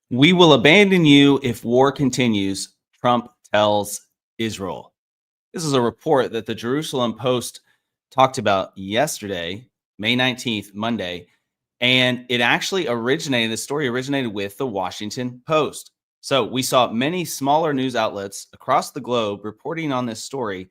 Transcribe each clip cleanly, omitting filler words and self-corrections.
We will abandon you if war continues, Trump tells Israel. This is a report that the Jerusalem Post talked about yesterday, May 19th, Monday, and it actually originated, the story originated with the Washington Post. So we saw many smaller news outlets across the globe reporting on this story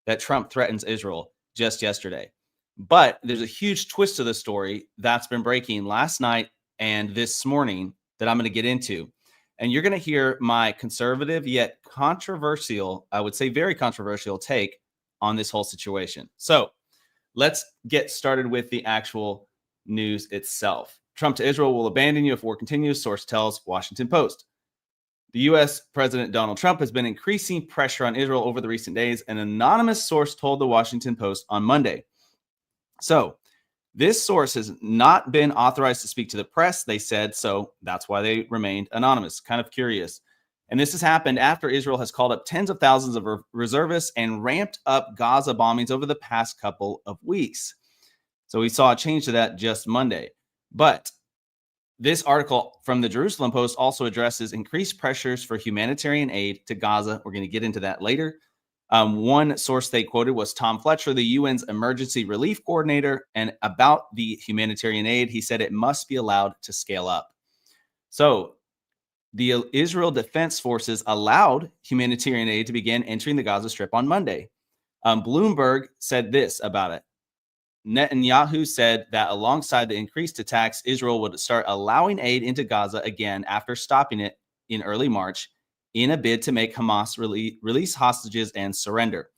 that Trump threatens Israel just yesterday. But there's a huge twist to the story that's been breaking last night and this morning that I'm going to get into. And you're going to hear my conservative yet controversial, I would say very controversial take on this whole situation. So let's get started with the actual news itself. Trump to Israel will abandon you if war continues, source tells Washington Post. The U.S. President Donald Trump has been increasing pressure on Israel over the recent days, an anonymous source told the Washington Post on Monday. So this source has not been authorized to speak to the press, they said, so that's why they remained anonymous. Kind of curious. And this has happened after Israel has called up tens of thousands of reservists and ramped up Gaza bombings over the past couple of weeks. So we saw a change to that just Monday. But this article from the Jerusalem Post also addresses increased pressures for humanitarian aid to Gaza. We're going to get into that later. One source they quoted was Tom Fletcher, the UN's emergency relief coordinator. And about the humanitarian aid, he said it must be allowed to scale up. So the Israel Defense Forces allowed humanitarian aid to begin entering the Gaza Strip on Monday. Bloomberg said this about it. Netanyahu said that alongside the increased attacks, Israel would start allowing aid into Gaza again after stopping it in early March in a bid to make Hamas release hostages and surrender.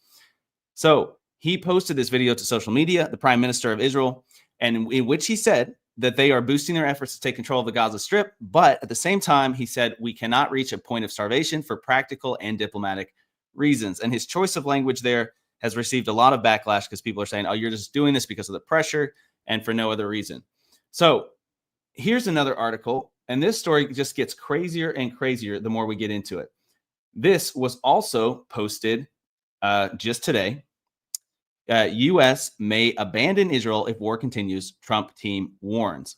So he posted this video to social media, the prime minister of Israel, and in which he said that they are boosting their efforts to take control of the Gaza Strip. But at the same time, he said, we cannot reach a point of starvation for practical and diplomatic reasons. And his choice of language there has received a lot of backlash because people are saying, oh, you're just doing this because of the pressure and for no other reason. So here's another article. And this story just gets crazier and crazier the more we get into it. This was also posted just today. U.S. may abandon Israel if war continues, Trump team warns.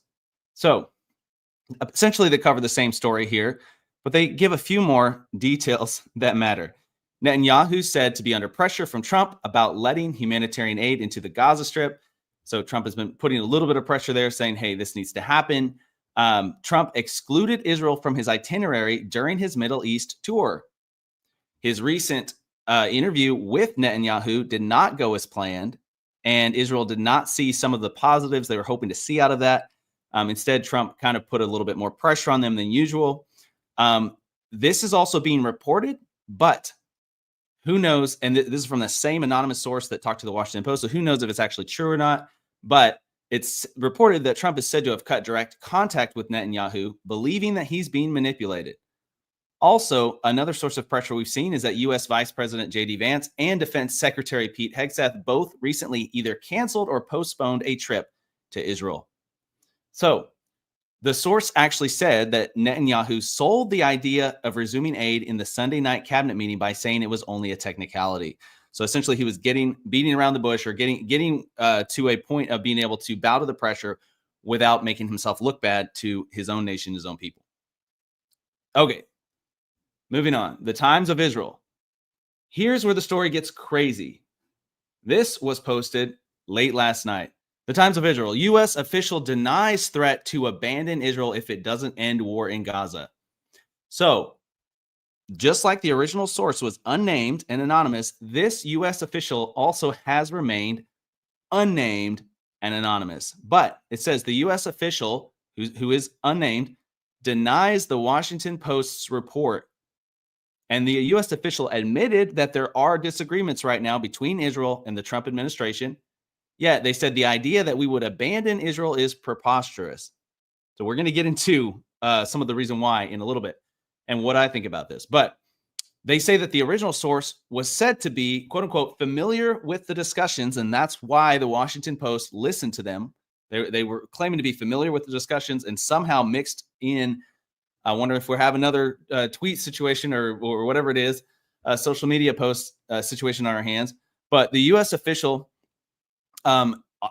So essentially they cover the same story here, but they give a few more details that matter. Netanyahu said to be under pressure from Trump about letting humanitarian aid into the Gaza Strip. So Trump has been putting a little bit of pressure there saying, hey, this needs to happen. Trump excluded Israel from his itinerary during his Middle East tour. His recent interview with Netanyahu did not go as planned, and Israel did not see some of the positives they were hoping to see out of that. Instead, Trump kind of put a little bit more pressure on them than usual. This is also being reported, but who knows? And this is from the same anonymous source that talked to the Washington Post, so who knows if it's actually true or not. But it's reported that Trump is said to have cut direct contact with Netanyahu, believing that he's being manipulated. Also, another source of pressure we've seen is that U.S. Vice President J.D. Vance and Defense Secretary Pete Hegseth both recently either canceled or postponed a trip to Israel. So the source actually said that Netanyahu sold the idea of resuming aid in the Sunday night cabinet meeting by saying it was only a technicality. So essentially he was beating around the bush or getting to a point of being able to bow to the pressure without making himself look bad to his own nation, his own people. Okay. Moving on, the Times of Israel. Here's where the story gets crazy. This was posted late last night. The Times of Israel, U.S. official denies threat to abandon Israel if it doesn't end war in Gaza. So, just like the original source was unnamed and anonymous, this U.S. official also has remained unnamed and anonymous. But it says the U.S. official, who is unnamed, denies the Washington Post's report. And the U.S. official admitted that there are disagreements right now between Israel and the Trump administration. Yet they said the idea that we would abandon Israel is preposterous. So we're going to get into some of the reason why in a little bit and what I think about this. But they say that the original source was said to be, quote unquote, familiar with the discussions. And that's why the Washington Post listened to them. They were claiming to be familiar with the discussions and somehow mixed in. I wonder if we have another tweet situation or whatever it is, social media post situation on our hands. But the U.S. official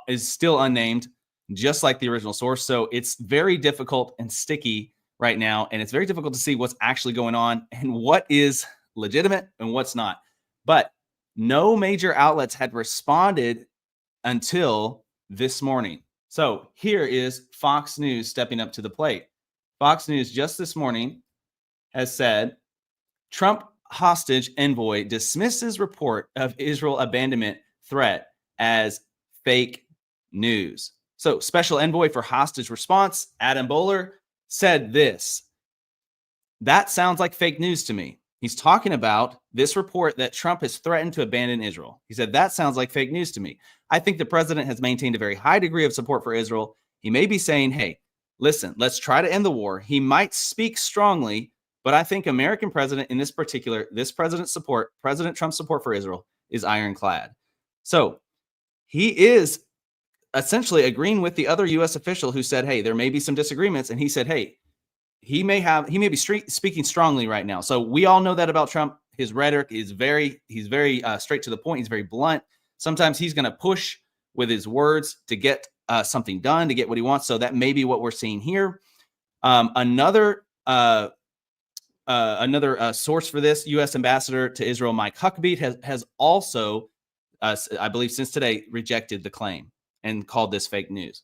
is still unnamed, just like the original source. So it's very difficult and sticky right now, and it's very difficult to see what's actually going on and what is legitimate and what's not. But no major outlets had responded until this morning. So here is Fox News stepping up to the plate. Fox News just this morning has said Trump hostage envoy dismisses report of Israel abandonment threat as fake news. So special envoy for hostage response, Adam Boehler, said this. That sounds like fake news to me. He's talking about this report that Trump has threatened to abandon Israel. He said, that sounds like fake news to me. I think the president has maintained a very high degree of support for Israel. He may be saying, hey, listen, let's try to end the war. He might speak strongly, but I think American president in this particular, this president's support, President Trump's support for Israel is ironclad. So he is essentially agreeing with the other U.S. official who said, hey, there may be some disagreements. And he said, hey, he may be speaking strongly right now. So we all know that about Trump. His rhetoric is very straight to the point. He's very blunt. Sometimes he's going to push with his words to get something done, to get what he wants. So that may be what we're seeing here. Another source for this, U.S. Ambassador to Israel Mike Huckabee has also, I believe since today, rejected the claim and called this fake news.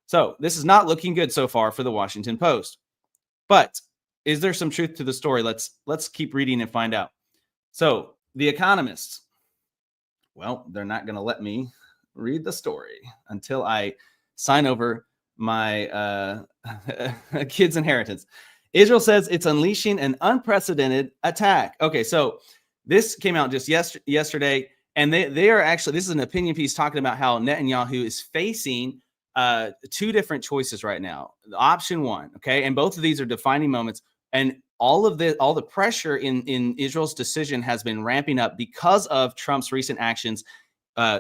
So this is not looking good so far for the Washington Post. But is there some truth to the story? Let's keep reading and find out. So The Economist. Well, they're not going to let me read the story until I sign over my kids' inheritance. Israel says it's unleashing an unprecedented attack. Okay, so this came out just yesterday, and they are actually, this is an opinion piece talking about how Netanyahu is facing two different choices right now. Option one, okay, and both of these are defining moments, and all the pressure in Israel's decision has been ramping up because of Trump's recent actions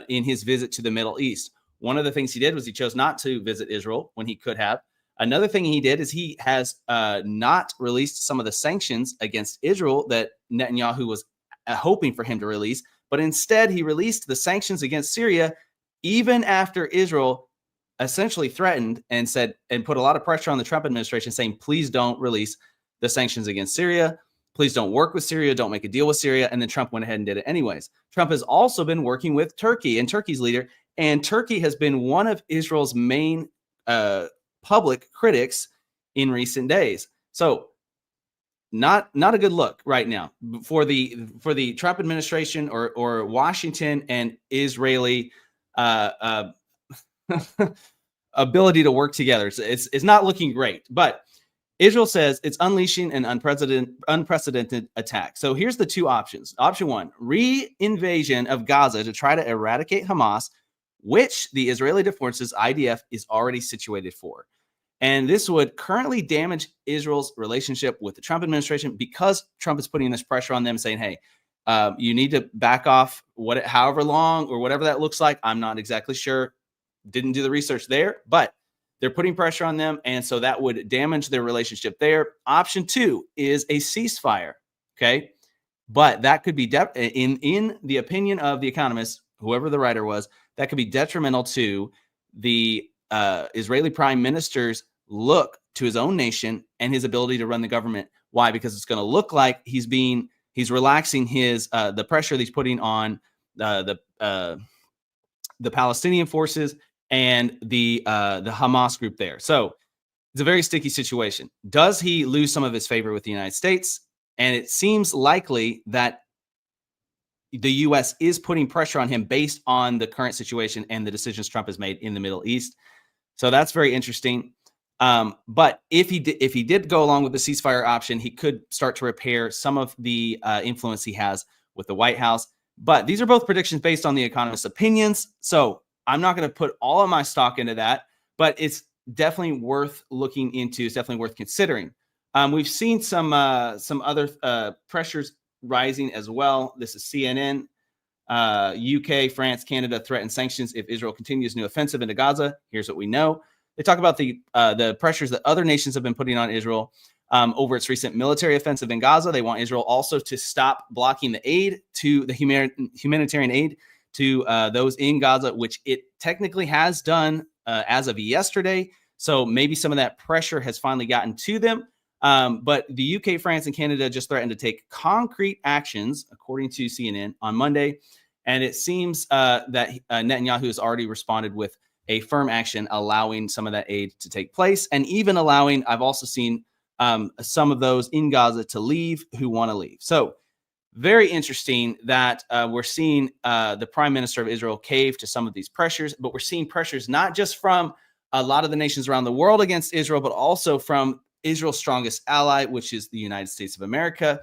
in his visit to the Middle East. One of the things he did was he chose not to visit Israel when he could have. Another thing he did is he has not released some of the sanctions against Israel that Netanyahu was hoping for him to release, but instead he released the sanctions against Syria even after Israel essentially threatened and said and put a lot of pressure on the Trump administration saying, please don't release the sanctions against Syria. Please don't work with Syria. Don't make a deal with Syria. And then Trump went ahead and did it anyways. Trump has also been working with Turkey and Turkey's leader. And Turkey has been one of Israel's main public critics in recent days. So not a good look right now for the Trump administration or Washington and Israeli ability to work together. So it's not looking great, but Israel says it's unleashing an unprecedented attack. So here's the two options. Option one, re-invasion of Gaza to try to eradicate Hamas, which the Israeli Defense Forces, IDF, is already situated for. And this would currently damage Israel's relationship with the Trump administration because Trump is putting this pressure on them saying, hey, you need to back off however long or whatever that looks like. I'm not exactly sure. Didn't do the research there, but they're putting pressure on them. And so that would damage their relationship there. Option two is a ceasefire. Okay. But that could be in the opinion of The Economist, whoever the writer was, that could be detrimental to the Israeli prime minister's look to his own nation and his ability to run the government. Why? Because it's going to look like he's relaxing the pressure that he's putting on the Palestinian forces and the Hamas group there. So it's a very sticky situation. Does he lose some of his favor with the United States? And it seems likely that the U.S. is putting pressure on him based on the current situation and the decisions Trump has made in the Middle East. So that's very interesting. But if he did go along with the ceasefire option, he could start to repair some of the influence he has with the White House. But these are both predictions based on The Economist's opinions. So I'm not going to put all of my stock into that, but it's definitely worth looking into. It's definitely worth considering. We've seen some other pressures rising as well. This is CNN. UK, France, Canada threaten sanctions if Israel continues new offensive into Gaza. Here's what we know. They talk about the pressures that other nations have been putting on Israel over its recent military offensive in Gaza. They want Israel also to stop blocking the aid to the humanitarian aid to those in Gaza, which it technically has done as of yesterday. So maybe some of that pressure has finally gotten to them. But the UK, France, and Canada just threatened to take concrete actions, according to CNN, on Monday. And it seems that Netanyahu has already responded with a firm action allowing some of that aid to take place, and even allowing, I've also seen some of those in Gaza to leave who want to leave. So very interesting that we're seeing the prime minister of Israel cave to some of these pressures, but we're seeing pressures not just from a lot of the nations around the world against Israel, but also from Israel's strongest ally, which is the United States of America.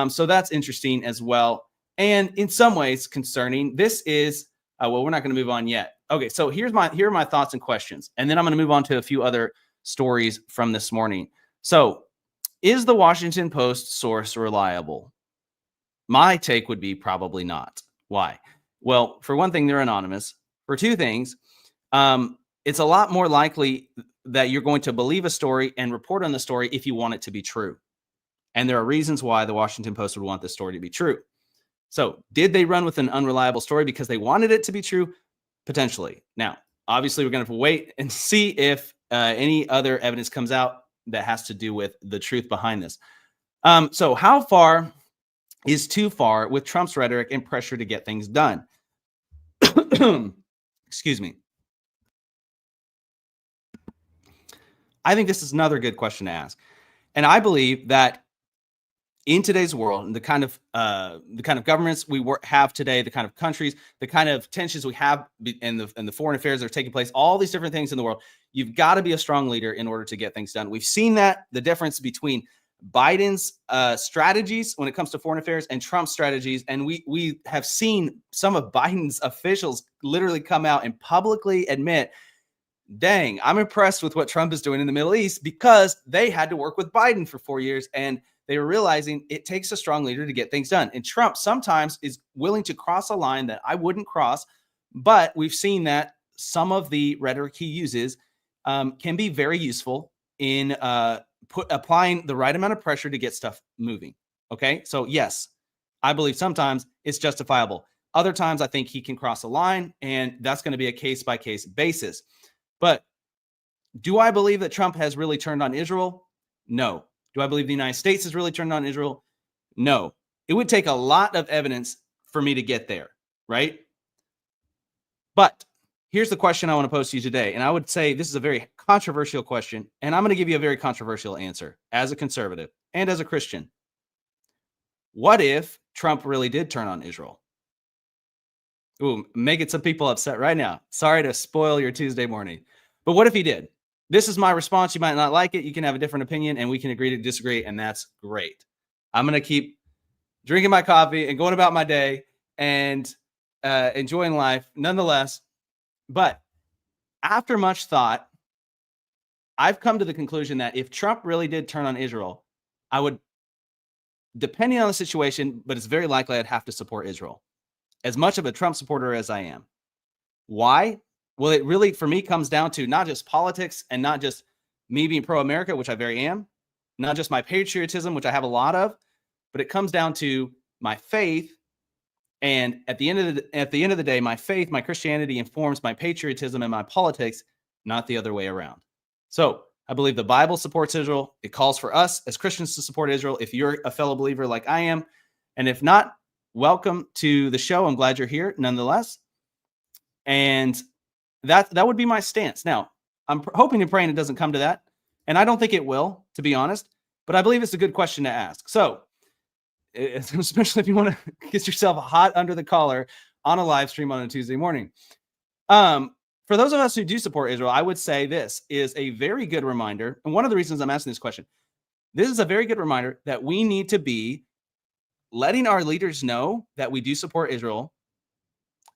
So that's interesting as well. And in some ways concerning. This is, well, we're not going to move on yet. Okay, so here are my thoughts and questions. And then I'm going to move on to a few other stories from this morning. So is the Washington Post source reliable? My take would be probably not. Why? Well, for one thing, they're anonymous. For two things, it's a lot more likely that you're going to believe a story and report on the story if you want it to be true. And there are reasons why the Washington Post would want this story to be true. So did they run with an unreliable story because they wanted it to be true? Potentially. Now, obviously, we're going to have to wait and see if any other evidence comes out that has to do with the truth behind this. So how far is too far with Trump's rhetoric and pressure to get things done? Excuse me. I think this is another good question to ask. And I believe that in today's world, and the kind of governments we have today, the kind of countries, the kind of tensions we have in the foreign affairs that are taking place, all these different things in the world, you've got to be a strong leader in order to get things done. We've seen that, the difference between Biden's strategies when it comes to foreign affairs and Trump's strategies. And we have seen some of Biden's officials literally come out and publicly admit, dang, I'm impressed with what Trump is doing in the Middle East, because they had to work with Biden for 4 years and they were realizing it takes a strong leader to get things done. And Trump sometimes is willing to cross a line that I wouldn't cross, but we've seen that some of the rhetoric he uses can be very useful in applying the right amount of pressure to get stuff moving. Okay, so yes, I believe sometimes it's justifiable. Other times I think he can cross a line, and that's going to be a case-by-case basis. But do I believe that Trump has really turned on Israel? No. Do I believe the United States has really turned on Israel? No. It would take a lot of evidence for me to get there, right? But here's the question I want to pose to you today. And I would say this is a very controversial question, and I'm going to give you a very controversial answer as a conservative and as a Christian. What if Trump really did turn on Israel? Ooh, making some people upset right now. Sorry to spoil your Tuesday morning. But what if he did? This is my response. You might not like it. You can have a different opinion, and we can agree to disagree, and that's great. I'm going to keep drinking my coffee and going about my day and enjoying life nonetheless. But after much thought, I've come to the conclusion that if Trump really did turn on Israel, I would, depending on the situation, but it's very likely I'd have to support Israel. As much of a Trump supporter as I am. Why? Well, it really, for me, comes down to not just politics and not just me being pro-America, which I very am, not just my patriotism, which I have a lot of, but it comes down to my faith. And at the end of the day, my faith, my Christianity informs my patriotism and my politics, not the other way around. So I believe the Bible supports Israel. It calls for us as Christians to support Israel. If you're a fellow believer like I am, and if not, welcome to the show. I'm glad you're here nonetheless. And that would be my stance. Now, I'm hoping and praying it doesn't come to that. And I don't think it will, to be honest. But I believe it's a good question to ask. So, especially if you want to get yourself hot under the collar on a live stream on a Tuesday morning. For those of us who do support Israel, I would say this is a very good reminder. And one of the reasons I'm asking this question, this is a very good reminder that we need to be letting our leaders know that we do support Israel.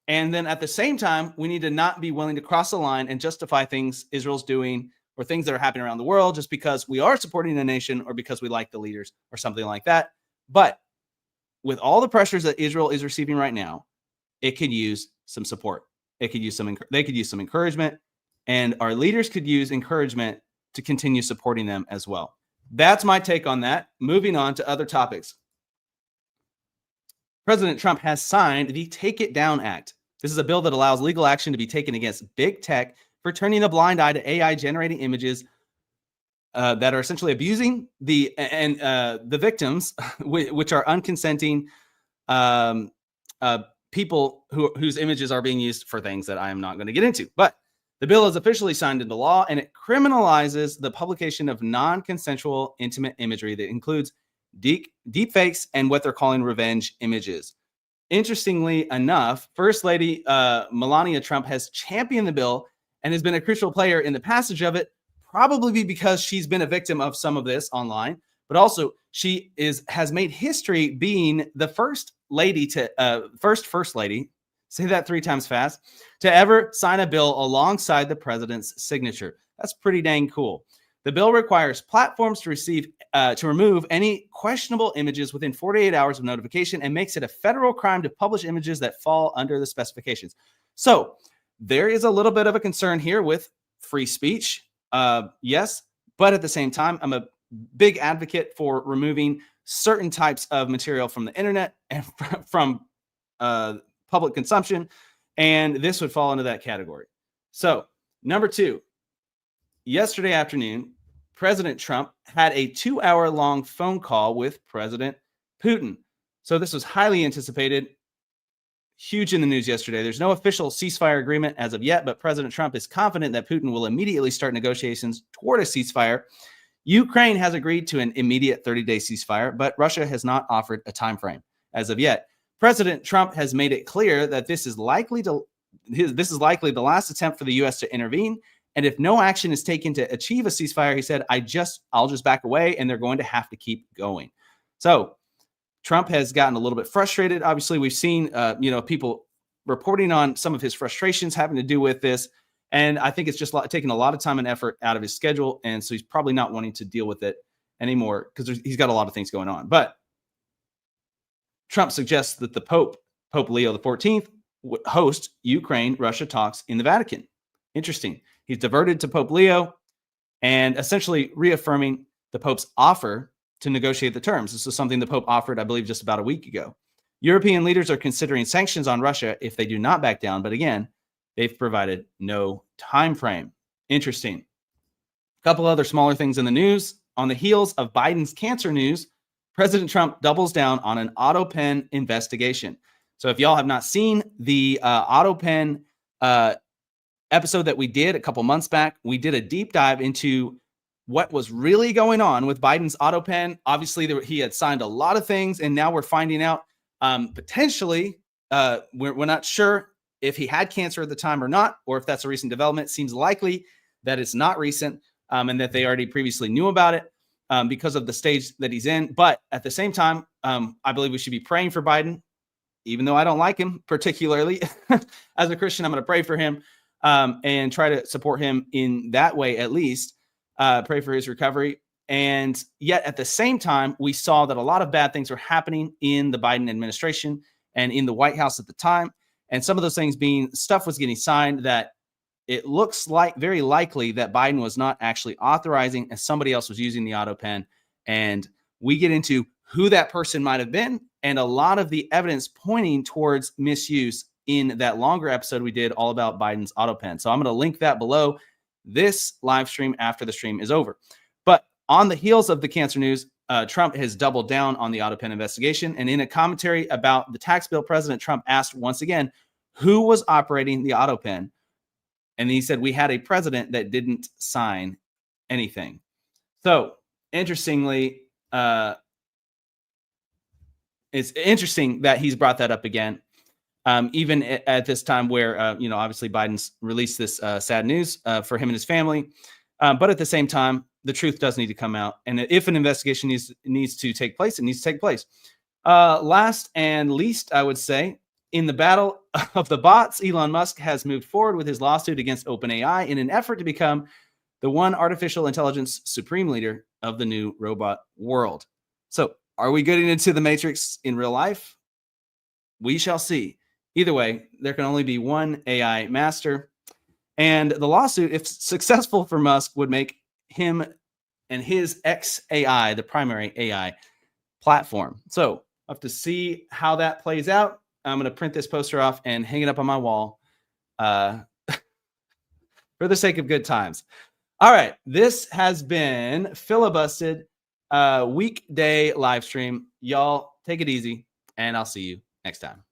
And then at the same time, we need to not be willing to cross the line and justify things Israel's doing or things that are happening around the world just because we are supporting a nation or because we like the leaders or something like that. But with all the pressures that Israel is receiving right now, it could use some support. They could use some encouragement, and our leaders could use encouragement to continue supporting them as well. That's my take on that. Moving on to other topics. President Trump has signed the Take It Down Act. This is a bill that allows legal action to be taken against big tech for turning a blind eye to AI generating images that are essentially abusing the victims, which are unconsenting people whose images are being used for things that I am not going to get into. But the bill is officially signed into law, and it criminalizes the publication of non-consensual intimate imagery that includes deep fakes and what they're calling revenge images. Interestingly enough, First Lady Melania Trump has championed the bill and has been a crucial player in the passage of it, probably because she's been a victim of some of this online, but also she has made history being the first lady to first lady, say that 3 times fast, to ever sign a bill alongside the president's signature. That's pretty dang cool. The bill requires platforms to remove any questionable images within 48 hours of notification and makes it a federal crime to publish images that fall under the specifications. So there is a little bit of a concern here with free speech. Yes, but at the same time, I'm a big advocate for removing certain types of material from the internet and from public consumption, and this would fall into that category. So, number 2, yesterday afternoon, President Trump had a 2-hour-long phone call with President Putin. So this was highly anticipated, huge in the news yesterday. There's no official ceasefire agreement as of yet, but President Trump is confident that Putin will immediately start negotiations toward a ceasefire. Ukraine has agreed to an immediate 30-day ceasefire, but Russia has not offered a time frame as of yet. President Trump has made it clear that this is likely the last attempt for the U.S. to intervene, and if no action is taken to achieve a ceasefire, he said, I'll just back away, and they're going to have to keep going. So Trump has gotten a little bit frustrated. Obviously, we've seen people reporting on some of his frustrations having to do with this, and I think it's just taking a lot of time and effort out of his schedule, and so he's probably not wanting to deal with it anymore because he's got a lot of things going on. But Trump suggests that the Pope Leo XIV, would host Ukraine-Russia talks in the Vatican. Interesting. He's diverted to Pope Leo and essentially reaffirming the Pope's offer to negotiate the terms. This is something the Pope offered, I believe, just about a week ago. European leaders are considering sanctions on Russia if they do not back down. But again, they've provided no time frame. Interesting. A couple other smaller things in the news. On the heels of Biden's cancer news, President Trump doubles down on an autopen investigation. So if y'all have not seen the autopen episode that we did a couple months back, we did a deep dive into what was really going on with Biden's autopen. Obviously, he had signed a lot of things, and now we're finding out potentially, we're not sure if he had cancer at the time or not, or if that's a recent development. It seems likely that it's not recent and that they already previously knew about it because of the stage that he's in. But at the same time, I believe we should be praying for Biden, even though I don't like him particularly. As a Christian, I'm going to pray for him and try to support him in that way, at least. Pray for his recovery. And yet at the same time, we saw that a lot of bad things were happening in the Biden administration and in the White House at the time. And some of those things being stuff was getting signed that it looks like very likely that Biden was not actually authorizing and somebody else was using the autopen. And we get into who that person might have been and a lot of the evidence pointing towards misuse in that longer episode we did all about Biden's autopen. So I'm going to link that below this live stream after the stream is over. But on the heels of the cancer news, Trump has doubled down on the autopen investigation. And in a commentary about the tax bill, President Trump asked once again, who was operating the autopen? And he said, we had a president that didn't sign anything. So interestingly, it's interesting that he's brought that up again. Even at this time where, obviously Biden's released this sad news for him and his family. But at the same time, the truth does need to come out. And if an investigation needs to take place, it needs to take place. Last and least, I would say, in the battle of the bots, Elon Musk has moved forward with his lawsuit against OpenAI in an effort to become the one artificial intelligence supreme leader of the new robot world. So are we getting into the Matrix in real life? We shall see. Either way, there can only be one AI master. And the lawsuit, if successful for Musk, would make him and his XAI the primary AI platform. So I'll have to see how that plays out. I'm going to print this poster off and hang it up on my wall for the sake of good times. All right. This has been Filibusted weekday live stream. Y'all take it easy, and I'll see you next time.